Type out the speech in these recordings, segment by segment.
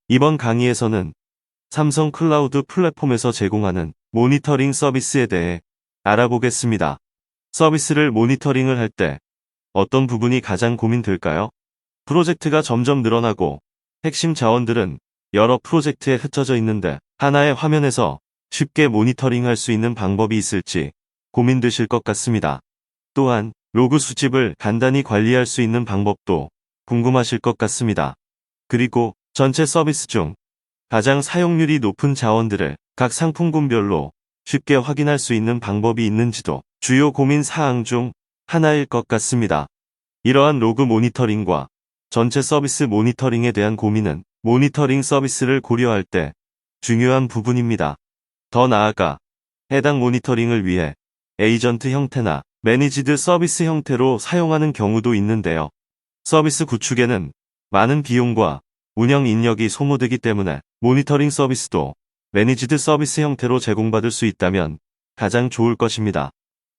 이번 강의에서는 삼성 클라우드 플랫폼에서 제공하는 모니터링 서비스에 대해 알아보겠습니다. 서비스를 모니터링을 할 때 어떤 부분이 가장 고민될까요? 프로젝트가 점점 늘어나고 핵심 자원들은 여러 프로젝트에 흩어져 있는데 하나의 화면에서 쉽게 모니터링할 수 있는 방법이 있을지 고민되실 것 같습니다. 또한 로그 수집을 간단히 관리할 수 있는 방법도 궁금하실 것 같습니다. 그리고 전체 서비스 중 가장 사용률이 높은 자원들을 각 상품군별로 쉽게 확인할 수 있는 방법이 있는지도 주요 고민 사항 중 하나일 것 같습니다. 이러한 로그 모니터링과 전체 서비스 모니터링에 대한 고민은 모니터링 서비스를 고려할 때 중요한 부분입니다. 더 나아가 해당 모니터링을 위해 에이전트 형태나 매니지드 서비스 형태로 사용하는 경우도 있는데요. 서비스 구축에는 많은 비용과 운영 인력이 소모되기 때문에 모니터링 서비스도 매니지드 서비스 형태로 제공받을 수 있다면 가장 좋을 것입니다.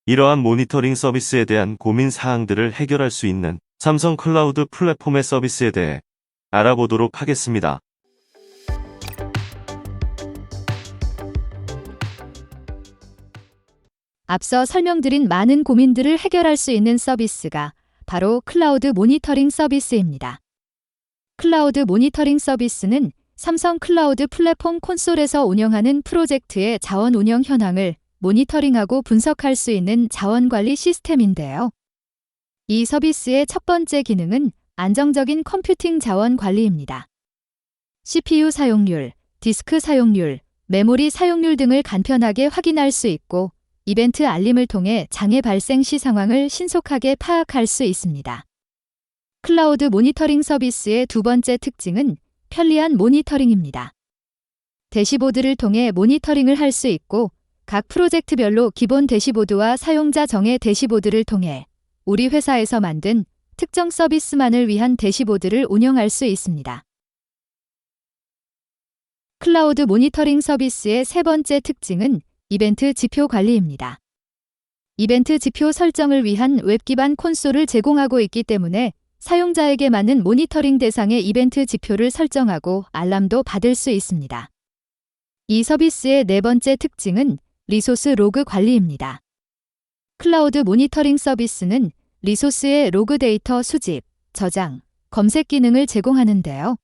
이러한 모니터링 서비스에 대한 고민 사항들을 해결할 수 있는 삼성 클라우드 플랫폼의 서비스에 대해 알아보도록 하겠습니다. 앞서 설명드린 많은 고민들을 해결할 수 있는 서비스가 바로 클라우드 모니터링 서비스입니다. 클라우드 모니터링 서비스는 삼성 클라우드 플랫폼 콘솔에서 운영하는 프로젝트의 자원 운영 현황을 모니터링하고 분석할 수 있는 자원관리 시스템인데요. 이 서비스의 첫 번째 기능은 안정적인 컴퓨팅 자원 관리입니다. CPU 사용률, 디스크 사용률, 메모리 사용률 등을 간편하게 확인할 수 있고 이벤트 알림을 통해 장애 발생 시 상황을 신속하게 파악할 수 있습니다. 클라우드 모니터링 서비스의 두 번째 특징은 편리한 모니터링입니다. 대시보드를 통해 모니터링을 할 수 있고 각 프로젝트별로 기본 대시보드와 사용자 정의 대시보드를 통해 우리 회사에서 만든 특정 서비스만을 위한 대시보드를 운영할 수 있습니다. 클라우드 모니터링 서비스의 세 번째 특징은 이벤트 지표 관리입니다. 이벤트 지표 설정을 위한 웹 기반 콘솔을 제공하고 있기 때문에 사용자에게 맞는 모니터링 대상의 이벤트 지표를 설정하고 알람도 받을 수 있습니다. 이 서비스의 네 번째 특징은 리소스 로그 관리입니다. 클라우드 모니터링 서비스는 리소스의 로그 데이터 수집, 저장, 검색 기능을 제공하는데요.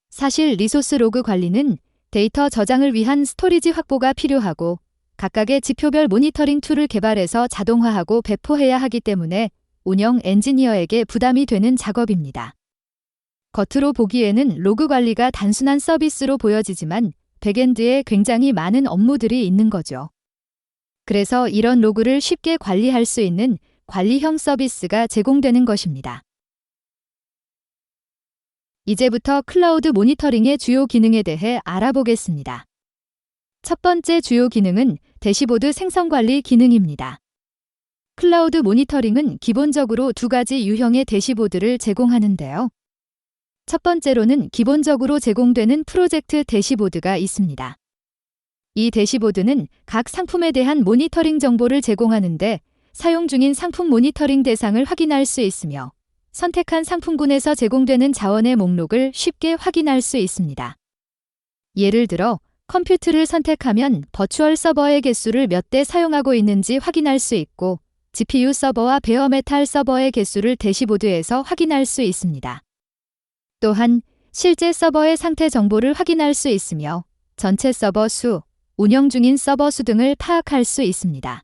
사실 리소스 로그 관리는 데이터 저장을 위한 스토리지 확보가 필요하고 각각의 지표별 모니터링 툴을 개발해서 자동화하고 배포해야 하기 때문에 운영 엔지니어에게 부담이 되는 작업입니다. 겉으로 보기에는 로그 관리가 단순한 서비스로 보여지지만 백엔드에 굉장히 많은 업무들이 있는 거죠. 그래서 이런 로그를 쉽게 관리할 수 있는 관리형 서비스가 제공되는 것입니다. 이제부터 클라우드 모니터링의 주요 기능에 대해 알아보겠습니다. 첫 번째 주요 기능은 대시보드 생성 관리 기능입니다. 클라우드 모니터링은 기본적으로 두 가지 유형의 대시보드를 제공하는데요. 첫 번째로는 기본적으로 제공되는 프로젝트 대시보드가 있습니다. 이 대시보드는 각 상품에 대한 모니터링 정보를 제공하는데 사용 중인 상품 모니터링 대상을 확인할 수 있으며 선택한 상품군에서 제공되는 자원의 목록을 쉽게 확인할 수 있습니다. 예를 들어 컴퓨트를 선택하면 버추얼 서버의 개수를 몇 대 사용하고 있는지 확인할 수 있고 GPU 서버와 베어메탈 서버의 개수를 대시보드에서 확인할 수 있습니다. 또한 실제 서버의 상태 정보를 확인할 수 있으며 전체 서버 수, 운영 중인 서버 수 등을 파악할 수 있습니다.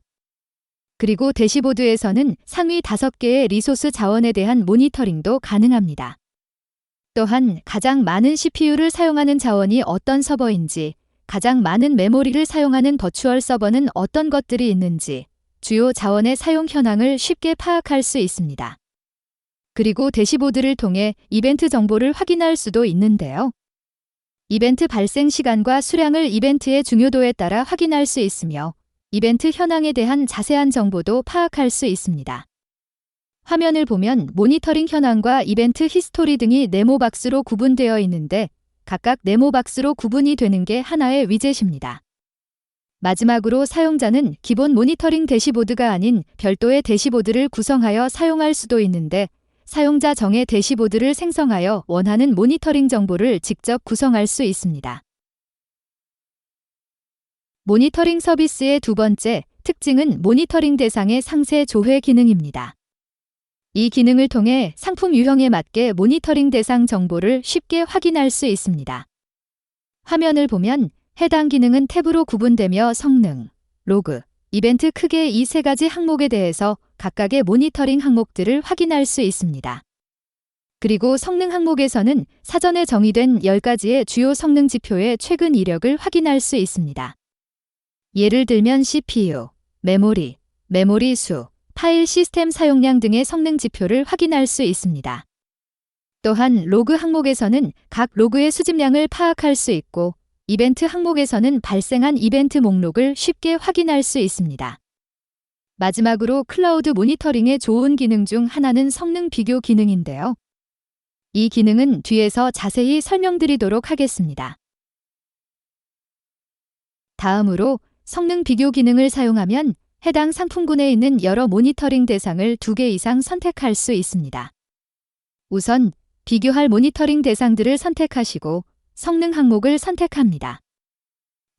그리고 대시보드에서는 상위 5개의 리소스 자원에 대한 모니터링도 가능합니다. 또한 가장 많은 CPU를 사용하는 자원이 어떤 서버인지, 가장 많은 메모리를 사용하는 버추얼 서버는 어떤 것들이 있는지, 주요 자원의 사용 현황을 쉽게 파악할 수 있습니다. 그리고 대시보드를 통해 이벤트 정보를 확인할 수도 있는데요. 이벤트 발생 시간과 수량을 이벤트의 중요도에 따라 확인할 수 있으며 이벤트 현황에 대한 자세한 정보도 파악할 수 있습니다. 화면을 보면 모니터링 현황과 이벤트 히스토리 등이 네모 박스로 구분되어 있는데 각각 네모 박스로 구분이 되는 게 하나의 위젯입니다. 마지막으로 사용자는 기본 모니터링 대시보드가 아닌 별도의 대시보드를 구성하여 사용할 수도 있는데 사용자 정의 대시보드를 생성하여 원하는 모니터링 정보를 직접 구성할 수 있습니다. 모니터링 서비스의 두 번째 특징은 모니터링 대상의 상세 조회 기능입니다. 이 기능을 통해 상품 유형에 맞게 모니터링 대상 정보를 쉽게 확인할 수 있습니다. 화면을 보면 해당 기능은 탭으로 구분되며 성능, 로그, 이벤트 크게 이 세 가지 항목에 대해서 각각의 모니터링 항목들을 확인할 수 있습니다. 그리고 성능 항목에서는 사전에 정의된 10가지의 주요 성능 지표의 최근 이력을 확인할 수 있습니다. 예를 들면 CPU, 메모리, 메모리 수, 파일 시스템 사용량 등의 성능 지표를 확인할 수 있습니다. 또한 로그 항목에서는 각 로그의 수집량을 파악할 수 있고 이벤트 항목에서는 발생한 이벤트 목록을 쉽게 확인할 수 있습니다. 마지막으로 클라우드 모니터링의 좋은 기능 중 하나는 성능 비교 기능인데요. 이 기능은 뒤에서 자세히 설명드리도록 하겠습니다. 다음으로 성능 비교 기능을 사용하면 해당 상품군에 있는 여러 모니터링 대상을 2개 이상 선택할 수 있습니다. 우선 비교할 모니터링 대상들을 선택하시고 성능 항목을 선택합니다.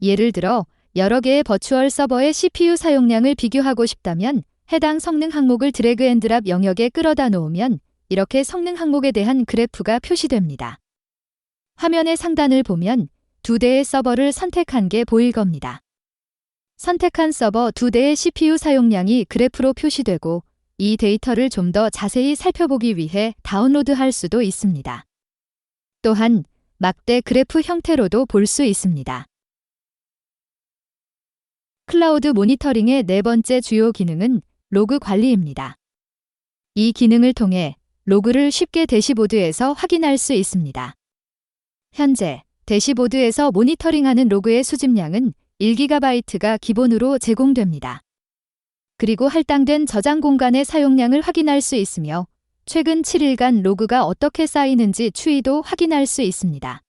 예를 들어 여러 개의 버추얼 서버의 CPU 사용량을 비교하고 싶다면 해당 성능 항목을 드래그 앤 드랍 영역에 끌어다 놓으면 이렇게 성능 항목에 대한 그래프가 표시됩니다. 화면의 상단을 보면 2대의 서버를 선택한 게 보일 겁니다. 선택한 서버 2대의 CPU 사용량이 그래프로 표시되고 이 데이터를 좀 더 자세히 살펴보기 위해 다운로드할 수도 있습니다. 또한 막대 그래프 형태로도 볼 수 있습니다. 클라우드 모니터링의 네 번째 주요 기능은 로그 관리입니다. 이 기능을 통해 로그를 쉽게 대시보드에서 확인할 수 있습니다. 현재 대시보드에서 모니터링하는 로그의 수집량은 1GB가 기본으로 제공됩니다. 그리고 할당된 저장 공간의 사용량을 확인할 수 있으며 최근 7일간 로그가 어떻게 쌓이는지 추이도 확인할 수 있습니다.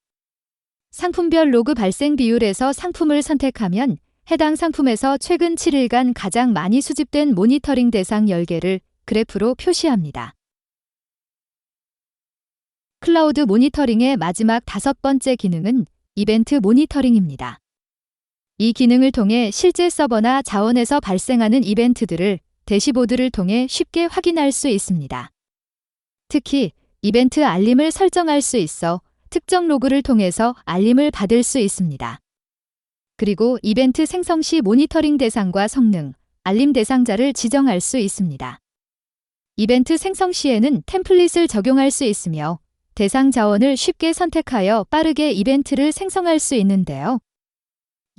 상품별 로그 발생 비율에서 상품을 선택하면 해당 상품에서 최근 7일간 가장 많이 수집된 모니터링 대상 10개를 그래프로 표시합니다. 클라우드 모니터링의 마지막 5번째 기능은 이벤트 모니터링입니다. 이 기능을 통해 실제 서버나 자원에서 발생하는 이벤트들을 대시보드를 통해 쉽게 확인할 수 있습니다. 특히 이벤트 알림을 설정할 수 있어 특정 로그를 통해서 알림을 받을 수 있습니다. 그리고 이벤트 생성 시 모니터링 대상과 성능, 알림 대상자를 지정할 수 있습니다. 이벤트 생성 시에는 템플릿을 적용할 수 있으며 대상 자원을 쉽게 선택하여 빠르게 이벤트를 생성할 수 있는데요.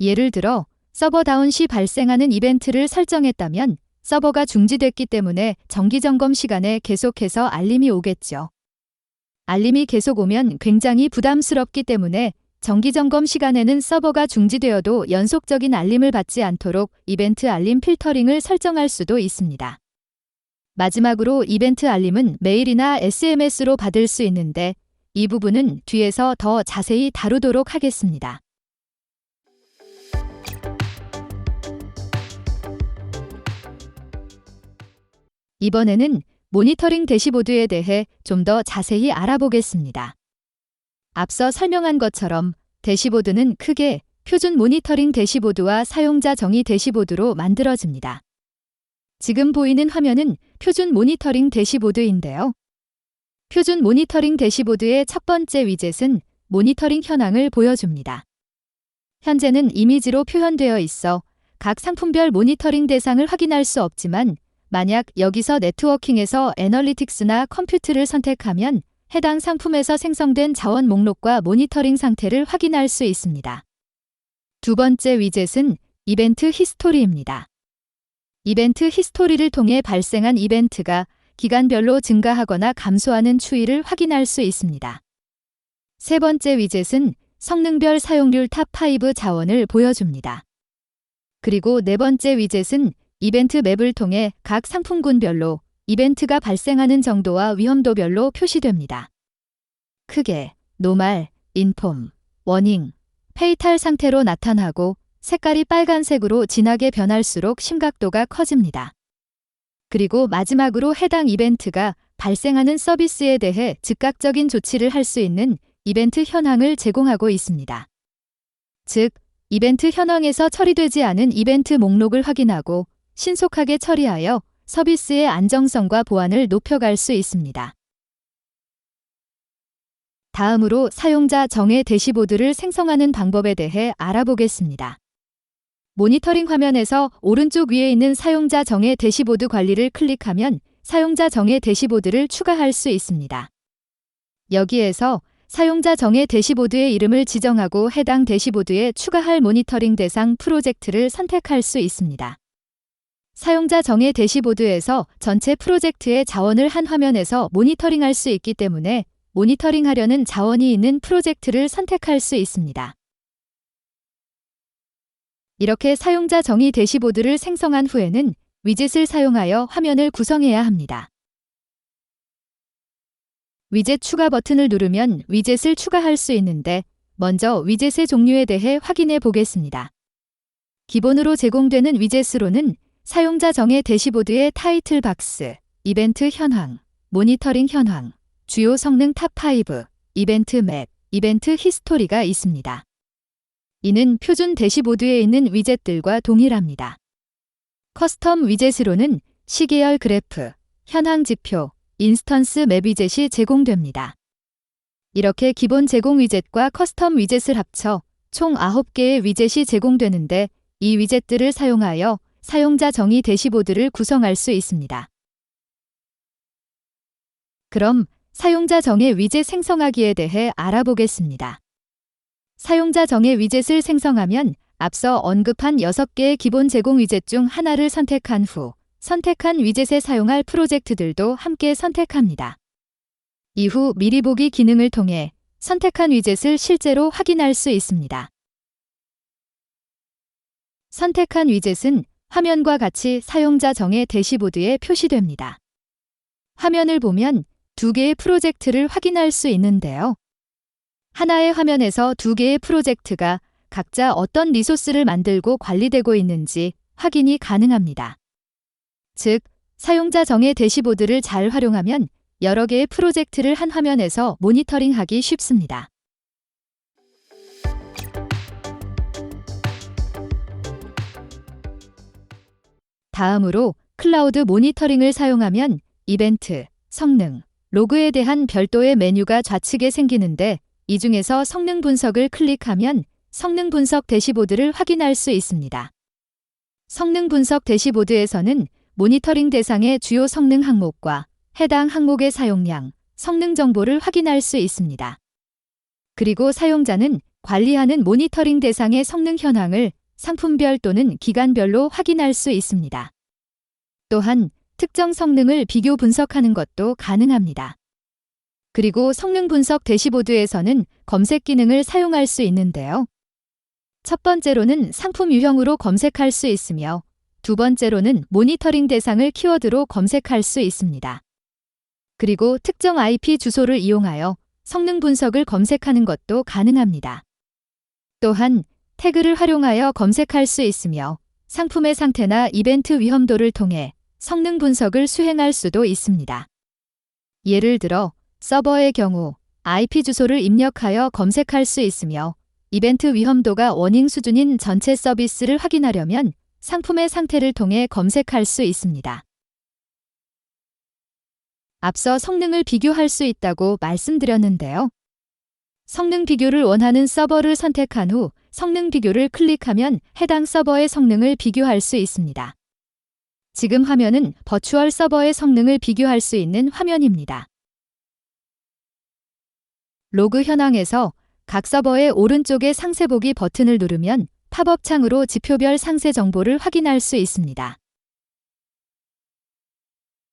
예를 들어 서버 다운 시 발생하는 이벤트를 설정했다면 서버가 중지됐기 때문에 정기점검 시간에 계속해서 알림이 오겠죠. 알림이 계속 오면 굉장히 부담스럽기 때문에 정기점검 시간에는 서버가 중지되어도 연속적인 알림을 받지 않도록 이벤트 알림 필터링을 설정할 수도 있습니다. 마지막으로 이벤트 알림은 메일이나 SMS로 받을 수 있는데 이 부분은 뒤에서 더 자세히 다루도록 하겠습니다. 이번에는 모니터링 대시보드에 대해 좀 더 자세히 알아보겠습니다. 앞서 설명한 것처럼 대시보드는 크게 표준 모니터링 대시보드와 사용자 정의 대시보드로 만들어집니다. 지금 보이는 화면은 표준 모니터링 대시보드인데요. 표준 모니터링 대시보드의 첫 번째 위젯은 모니터링 현황을 보여줍니다. 현재는 이미지로 표현되어 있어 각 상품별 모니터링 대상을 확인할 수 없지만 만약 여기서 네트워킹에서 애널리틱스나 컴퓨트를 선택하면 해당 상품에서 생성된 자원 목록과 모니터링 상태를 확인할 수 있습니다. 두 번째 위젯은 이벤트 히스토리입니다. 이벤트 히스토리를 통해 발생한 이벤트가 기간별로 증가하거나 감소하는 추이를 확인할 수 있습니다. 세 번째 위젯은 성능별 사용률 탑5 자원을 보여줍니다. 그리고 네 번째 위젯은 이벤트 맵을 통해 각 상품군별로 이벤트가 발생하는 정도와 위험도별로 표시됩니다. 크게 노말, 인폼, 워닝, 페이탈 상태로 나타나고 색깔이 빨간색으로 진하게 변할수록 심각도가 커집니다. 그리고 마지막으로 해당 이벤트가 발생하는 서비스에 대해 즉각적인 조치를 할 수 있는 이벤트 현황을 제공하고 있습니다. 즉, 이벤트 현황에서 처리되지 않은 이벤트 목록을 확인하고 신속하게 처리하여 서비스의 안정성과 보안을 높여갈 수 있습니다. 다음으로 사용자 정의 대시보드를 생성하는 방법에 대해 알아보겠습니다. 모니터링 화면에서 오른쪽 위에 있는 사용자 정의 대시보드 관리를 클릭하면 사용자 정의 대시보드를 추가할 수 있습니다. 여기에서 사용자 정의 대시보드의 이름을 지정하고 해당 대시보드에 추가할 모니터링 대상 프로젝트를 선택할 수 있습니다. 사용자 정의 대시보드에서 전체 프로젝트의 자원을 한 화면에서 모니터링할 수 있기 때문에 모니터링하려는 자원이 있는 프로젝트를 선택할 수 있습니다. 이렇게 사용자 정의 대시보드를 생성한 후에는 위젯을 사용하여 화면을 구성해야 합니다. 위젯 추가 버튼을 누르면 위젯을 추가할 수 있는데 먼저 위젯의 종류에 대해 확인해 보겠습니다. 기본으로 제공되는 위젯으로는 사용자 정의 대시보드의 타이틀 박스, 이벤트 현황, 모니터링 현황, 주요 성능 탑5, 이벤트 맵, 이벤트 히스토리가 있습니다. 이는 표준 대시보드에 있는 위젯들과 동일합니다. 커스텀 위젯으로는 시계열 그래프, 현황 지표, 인스턴스 맵 위젯이 제공됩니다. 이렇게 기본 제공 위젯과 커스텀 위젯을 합쳐 총 9개의 위젯이 제공되는데 이 위젯들을 사용하여 사용자 정의 대시보드를 구성할 수 있습니다. 그럼 사용자 정의 위젯 생성하기에 대해 알아보겠습니다. 사용자 정의 위젯을 생성하면 앞서 언급한 6개의 기본 제공 위젯 중 하나를 선택한 후 선택한 위젯에 사용할 프로젝트들도 함께 선택합니다. 이후 미리 보기 기능을 통해 선택한 위젯을 실제로 확인할 수 있습니다. 선택한 위젯은 화면과 같이 사용자 정의 대시보드에 표시됩니다. 화면을 보면 2개의 프로젝트를 확인할 수 있는데요. 하나의 화면에서 2개의 프로젝트가 각자 어떤 리소스를 만들고 관리되고 있는지 확인이 가능합니다. 즉, 사용자 정의 대시보드를 잘 활용하면 여러 개의 프로젝트를 한 화면에서 모니터링하기 쉽습니다. 다음으로 클라우드 모니터링을 사용하면 이벤트, 성능, 로그에 대한 별도의 메뉴가 좌측에 생기는데 이 중에서 성능 분석을 클릭하면 성능 분석 대시보드를 확인할 수 있습니다. 성능 분석 대시보드에서는 모니터링 대상의 주요 성능 항목과 해당 항목의 사용량, 성능 정보를 확인할 수 있습니다. 그리고 사용자는 관리하는 모니터링 대상의 성능 현황을 상품별 또는 기간별로 확인할 수 있습니다. 또한 특정 성능을 비교 분석하는 것도 가능합니다. 그리고 성능 분석 대시보드에서는 검색 기능을 사용할 수 있는데요. 첫 번째로는 상품 유형으로 검색할 수 있으며 두 번째로는 모니터링 대상을 키워드로 검색할 수 있습니다. 그리고 특정 IP 주소를 이용하여 성능 분석을 검색하는 것도 가능합니다. 또한 태그를 활용하여 검색할 수 있으며 상품의 상태나 이벤트 위험도를 통해 성능 분석을 수행할 수도 있습니다. 예를 들어 서버의 경우 IP 주소를 입력하여 검색할 수 있으며 이벤트 위험도가 워닝 수준인 전체 서비스를 확인하려면 상품의 상태를 통해 검색할 수 있습니다. 앞서 성능을 비교할 수 있다고 말씀드렸는데요. 성능 비교를 원하는 서버를 선택한 후 성능 비교를 클릭하면 해당 서버의 성능을 비교할 수 있습니다. 지금 화면은 버추얼 서버의 성능을 비교할 수 있는 화면입니다. 로그 현황에서 각 서버의 오른쪽에 상세 보기 버튼을 누르면 팝업 창으로 지표별 상세 정보를 확인할 수 있습니다.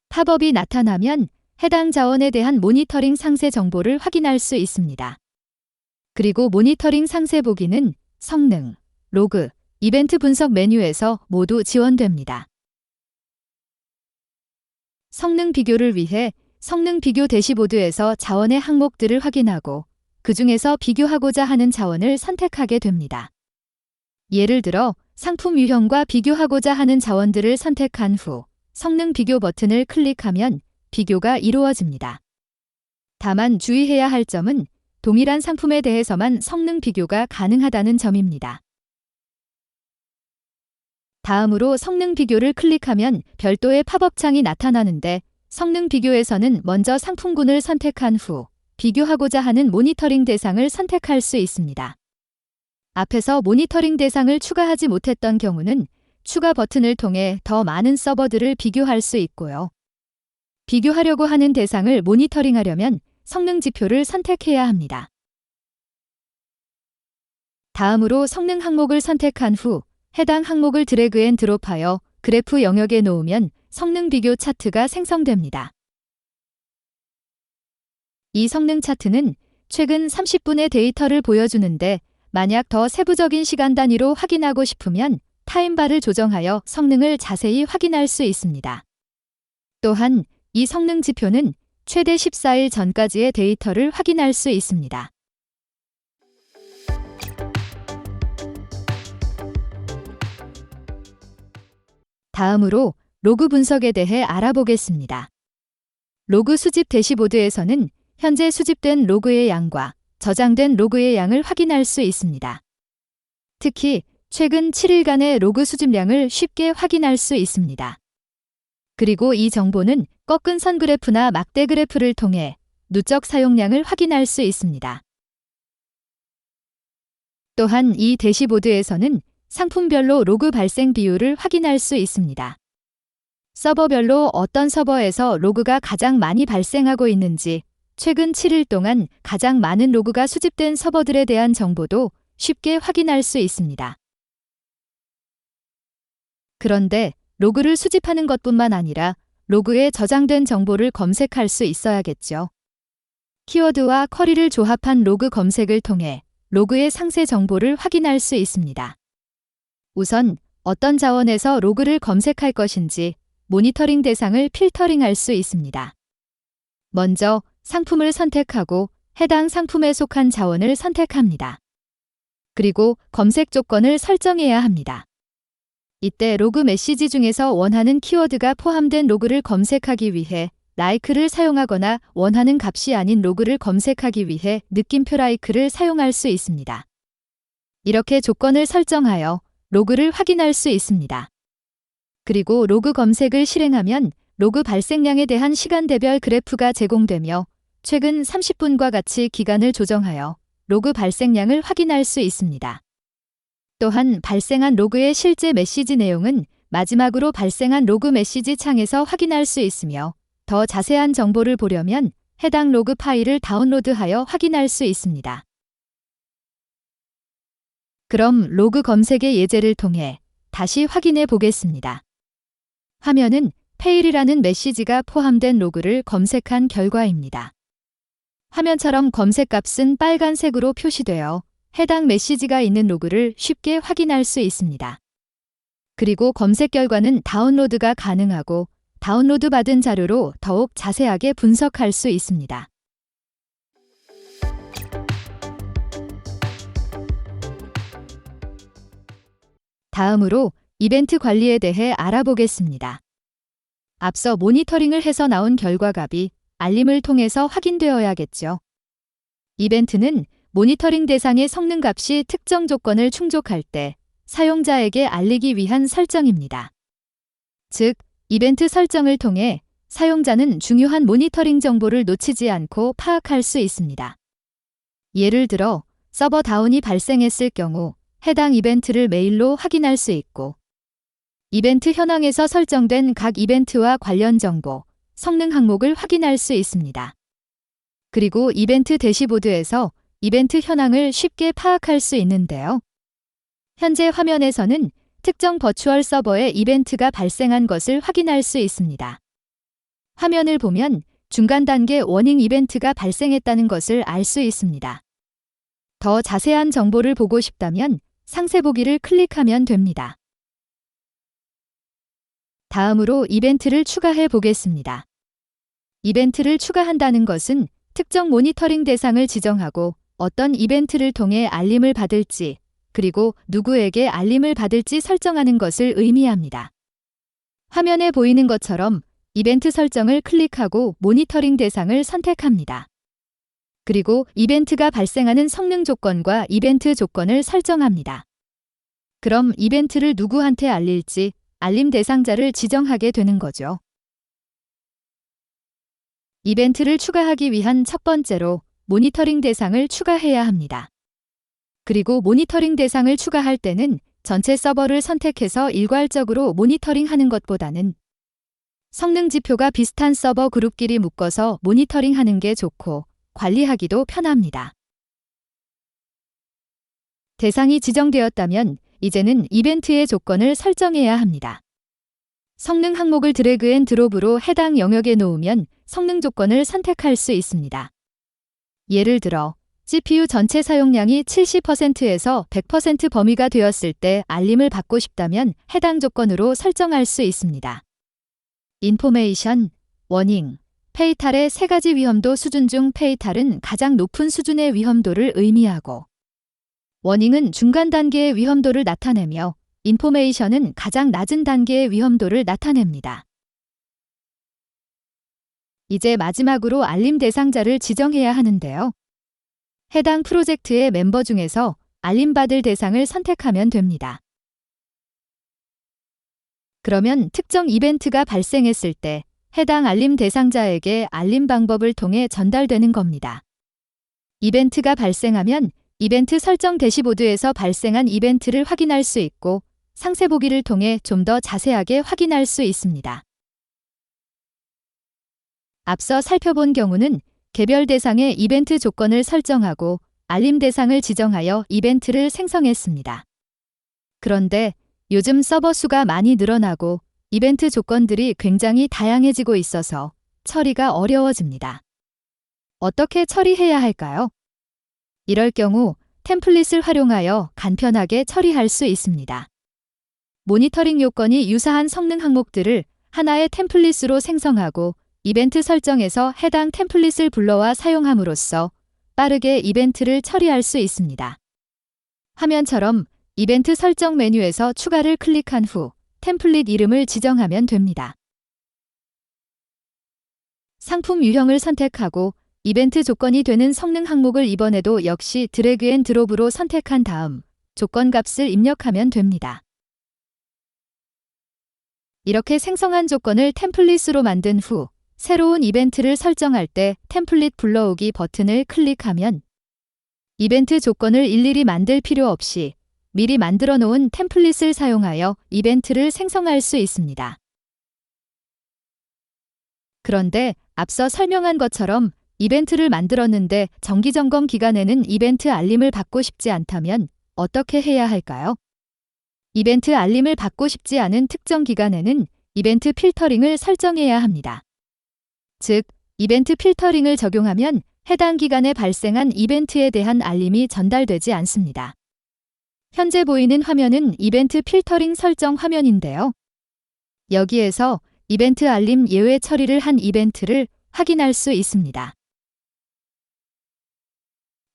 팝업이 나타나면 해당 자원에 대한 모니터링 상세 정보를 확인할 수 있습니다. 그리고 모니터링 상세 보기는 성능, 로그, 이벤트 분석 메뉴에서 모두 지원됩니다. 성능 비교를 위해 성능 비교 대시보드에서 자원의 항목들을 확인하고 그 중에서 비교하고자 하는 자원을 선택하게 됩니다. 예를 들어 상품 유형과 비교하고자 하는 자원들을 선택한 후 성능 비교 버튼을 클릭하면 비교가 이루어집니다. 다만 주의해야 할 점은 동일한 상품에 대해서만 성능 비교가 가능하다는 점입니다. 다음으로 성능 비교를 클릭하면 별도의 팝업 창이 나타나는데 성능 비교에서는 먼저 상품군을 선택한 후 비교하고자 하는 모니터링 대상을 선택할 수 있습니다. 앞에서 모니터링 대상을 추가하지 못했던 경우는 추가 버튼을 통해 더 많은 서버들을 비교할 수 있고요. 비교하려고 하는 대상을 모니터링하려면 성능 지표를 선택해야 합니다. 다음으로 성능 항목을 선택한 후 해당 항목을 드래그 앤 드롭하여 그래프 영역에 놓으면 성능 비교 차트가 생성됩니다. 이 성능 차트는 최근 30분의 데이터를 보여주는데 만약 더 세부적인 시간 단위로 확인하고 싶으면 타임바를 조정하여 성능을 자세히 확인할 수 있습니다. 또한 이 성능 지표는 최대 14일 전까지의 데이터를 확인할 수 있습니다. 다음으로 로그 분석에 대해 알아보겠습니다. 로그 수집 대시보드에서는 현재 수집된 로그의 양과 저장된 로그의 양을 확인할 수 있습니다. 특히 최근 7일간의 로그 수집량을 쉽게 확인할 수 있습니다. 그리고 이 정보는 꺾은 선 그래프나 막대 그래프를 통해 누적 사용량을 확인할 수 있습니다. 또한 이 대시보드에서는 상품별로 로그 발생 비율을 확인할 수 있습니다. 서버별로 어떤 서버에서 로그가 가장 많이 발생하고 있는지, 최근 7일 동안 가장 많은 로그가 수집된 서버들에 대한 정보도 쉽게 확인할 수 있습니다. 그런데 로그를 수집하는 것뿐만 아니라 로그에 저장된 정보를 검색할 수 있어야겠죠. 키워드와 쿼리를 조합한 로그 검색을 통해 로그의 상세 정보를 확인할 수 있습니다. 우선 어떤 자원에서 로그를 검색할 것인지 모니터링 대상을 필터링할 수 있습니다. 먼저 상품을 선택하고 해당 상품에 속한 자원을 선택합니다. 그리고 검색 조건을 설정해야 합니다. 이때 로그 메시지 중에서 원하는 키워드가 포함된 로그를 검색하기 위해 라이크를 사용하거나 원하는 값이 아닌 로그를 검색하기 위해 느낌표 라이크를 사용할 수 있습니다. 이렇게 조건을 설정하여 로그를 확인할 수 있습니다. 그리고 로그 검색을 실행하면 로그 발생량에 대한 시간대별 그래프가 제공되며 최근 30분과 같이 기간을 조정하여 로그 발생량을 확인할 수 있습니다. 또한 발생한 로그의 실제 메시지 내용은 마지막으로 발생한 로그 메시지 창에서 확인할 수 있으며 더 자세한 정보를 보려면 해당 로그 파일을 다운로드하여 확인할 수 있습니다. 그럼 로그 검색의 예제를 통해 다시 확인해 보겠습니다. 화면은 페일이라는 메시지가 포함된 로그를 검색한 결과입니다. 화면처럼 검색값은 빨간색으로 표시되어 해당 메시지가 있는 로그를 쉽게 확인할 수 있습니다. 그리고 검색 결과는 다운로드가 가능하고 다운로드 받은 자료로 더욱 자세하게 분석할 수 있습니다. 다음으로 이벤트 관리에 대해 알아보겠습니다. 앞서 모니터링을 해서 나온 결과값이 알림을 통해서 확인되어야겠죠. 이벤트는 모니터링 대상의 성능값이 특정 조건을 충족할 때 사용자에게 알리기 위한 설정입니다. 즉, 이벤트 설정을 통해 사용자는 중요한 모니터링 정보를 놓치지 않고 파악할 수 있습니다. 예를 들어, 서버 다운이 발생했을 경우 해당 이벤트를 메일로 확인할 수 있고, 이벤트 현황에서 설정된 각 이벤트와 관련 정보, 성능 항목을 확인할 수 있습니다. 그리고 이벤트 대시보드에서 이벤트 현황을 쉽게 파악할 수 있는데요. 현재 화면에서는 특정 버추얼 서버에 이벤트가 발생한 것을 확인할 수 있습니다. 화면을 보면 중간 단계 워닝 이벤트가 발생했다는 것을 알 수 있습니다. 더 자세한 정보를 보고 싶다면 상세 보기를 클릭하면 됩니다. 다음으로 이벤트를 추가해 보겠습니다. 이벤트를 추가한다는 것은 특정 모니터링 대상을 지정하고 어떤 이벤트를 통해 알림을 받을지, 그리고 누구에게 알림을 받을지 설정하는 것을 의미합니다. 화면에 보이는 것처럼 이벤트 설정을 클릭하고 모니터링 대상을 선택합니다. 그리고 이벤트가 발생하는 성능 조건과 이벤트 조건을 설정합니다. 그럼 이벤트를 누구한테 알릴지 알림 대상자를 지정하게 되는 거죠. 이벤트를 추가하기 위한 첫 번째로 모니터링 대상을 추가해야 합니다. 그리고 모니터링 대상을 추가할 때는 전체 서버를 선택해서 일괄적으로 모니터링하는 것보다는 성능 지표가 비슷한 서버 그룹끼리 묶어서 모니터링하는 게 좋고 관리하기도 편합니다. 대상이 지정되었다면 이제는 이벤트의 조건을 설정해야 합니다. 성능 항목을 드래그 앤 드롭으로 해당 영역에 놓으면 성능 조건을 선택할 수 있습니다. 예를 들어 CPU 전체 사용량이 70%에서 100% 범위가 되었을 때 알림을 받고 싶다면 해당 조건으로 설정할 수 있습니다. 인포메이션, 워닝, 페이탈의 세 가지 위험도 수준 중 페이탈은 가장 높은 수준의 위험도를 의미하고 워닝은 중간 단계의 위험도를 나타내며 인포메이션은 가장 낮은 단계의 위험도를 나타냅니다. 이제 마지막으로 알림 대상자를 지정해야 하는데요. 해당 프로젝트의 멤버 중에서 알림받을 대상을 선택하면 됩니다. 그러면 특정 이벤트가 발생했을 때 해당 알림 대상자에게 알림 방법을 통해 전달되는 겁니다. 이벤트가 발생하면 이벤트 설정 대시보드에서 발생한 이벤트를 확인할 수 있고 상세 보기를 통해 좀 더 자세하게 확인할 수 있습니다. 앞서 살펴본 경우는 개별 대상의 이벤트 조건을 설정하고 알림 대상을 지정하여 이벤트를 생성했습니다. 그런데 요즘 서버 수가 많이 늘어나고 이벤트 조건들이 굉장히 다양해지고 있어서 처리가 어려워집니다. 어떻게 처리해야 할까요? 이럴 경우 템플릿을 활용하여 간편하게 처리할 수 있습니다. 모니터링 요건이 유사한 성능 항목들을 하나의 템플릿으로 생성하고 이벤트 설정에서 해당 템플릿을 불러와 사용함으로써 빠르게 이벤트를 처리할 수 있습니다. 화면처럼 이벤트 설정 메뉴에서 추가를 클릭한 후 템플릿 이름을 지정하면 됩니다. 상품 유형을 선택하고 이벤트 조건이 되는 성능 항목을 이번에도 역시 드래그 앤 드롭으로 선택한 다음 조건 값을 입력하면 됩니다. 이렇게 생성한 조건을 템플릿으로 만든 후 새로운 이벤트를 설정할 때 템플릿 불러오기 버튼을 클릭하면 이벤트 조건을 일일이 만들 필요 없이 미리 만들어 놓은 템플릿을 사용하여 이벤트를 생성할 수 있습니다. 그런데 앞서 설명한 것처럼 이벤트를 만들었는데 정기점검 기간에는 이벤트 알림을 받고 싶지 않다면 어떻게 해야 할까요? 이벤트 알림을 받고 싶지 않은 특정 기간에는 이벤트 필터링을 설정해야 합니다. 즉, 이벤트 필터링을 적용하면 해당 기간에 발생한 이벤트에 대한 알림이 전달되지 않습니다. 현재 보이는 화면은 이벤트 필터링 설정 화면인데요. 여기에서 이벤트 알림 예외 처리를 한 이벤트를 확인할 수 있습니다.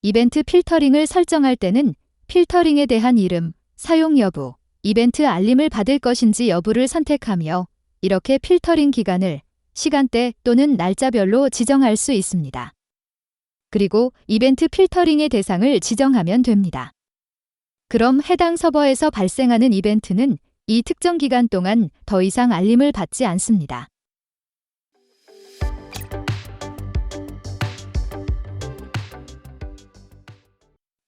이벤트 필터링을 설정할 때는 필터링에 대한 이름, 사용 여부, 이벤트 알림을 받을 것인지 여부를 선택하며 이렇게 필터링 기간을 시간대 또는 날짜별로 지정할 수 있습니다. 그리고 이벤트 필터링의 대상을 지정하면 됩니다. 그럼 해당 서버에서 발생하는 이벤트는 이 특정 기간 동안 더 이상 알림을 받지 않습니다.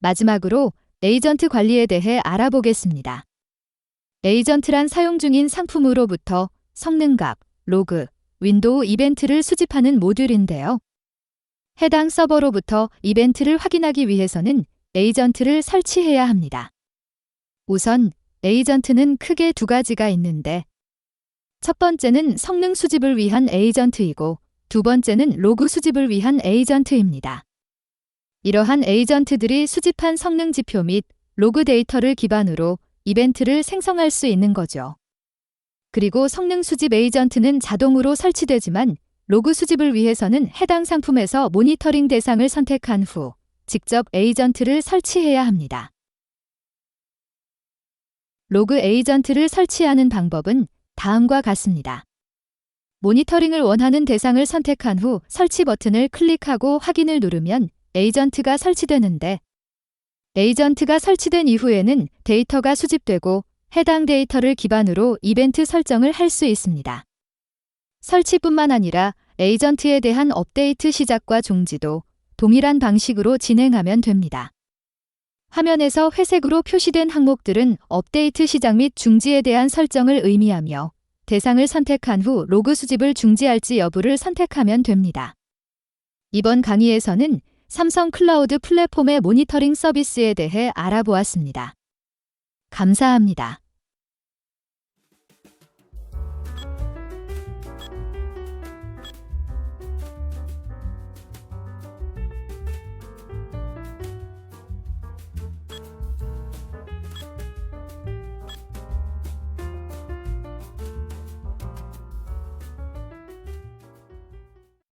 마지막으로 에이전트 관리에 대해 알아보겠습니다. 에이전트란 사용 중인 상품으로부터 성능값, 로그, 윈도우 이벤트를 수집하는 모듈인데요. 해당 서버로부터 이벤트를 확인하기 위해서는 에이전트를 설치해야 합니다. 우선 에이전트는 크게 두 가지가 있는데 첫 번째는 성능 수집을 위한 에이전트이고 두 번째는 로그 수집을 위한 에이전트입니다. 이러한 에이전트들이 수집한 성능 지표 및 로그 데이터를 기반으로 이벤트를 생성할 수 있는 거죠. 그리고 성능 수집 에이전트는 자동으로 설치되지만 로그 수집을 위해서는 해당 상품에서 모니터링 대상을 선택한 후 직접 에이전트를 설치해야 합니다. 로그 에이전트를 설치하는 방법은 다음과 같습니다. 모니터링을 원하는 대상을 선택한 후 설치 버튼을 클릭하고 확인을 누르면 에이전트가 설치되는데, 에이전트가 설치된 이후에는 데이터가 수집되고 해당 데이터를 기반으로 이벤트 설정을 할 수 있습니다. 설치뿐만 아니라 에이전트에 대한 업데이트 시작과 종지도 동일한 방식으로 진행하면 됩니다. 화면에서 회색으로 표시된 항목들은 업데이트 시작 및 중지에 대한 설정을 의미하며, 대상을 선택한 후 로그 수집을 중지할지 여부를 선택하면 됩니다. 이번 강의에서는 삼성 클라우드 플랫폼의 모니터링 서비스에 대해 알아보았습니다. 감사합니다.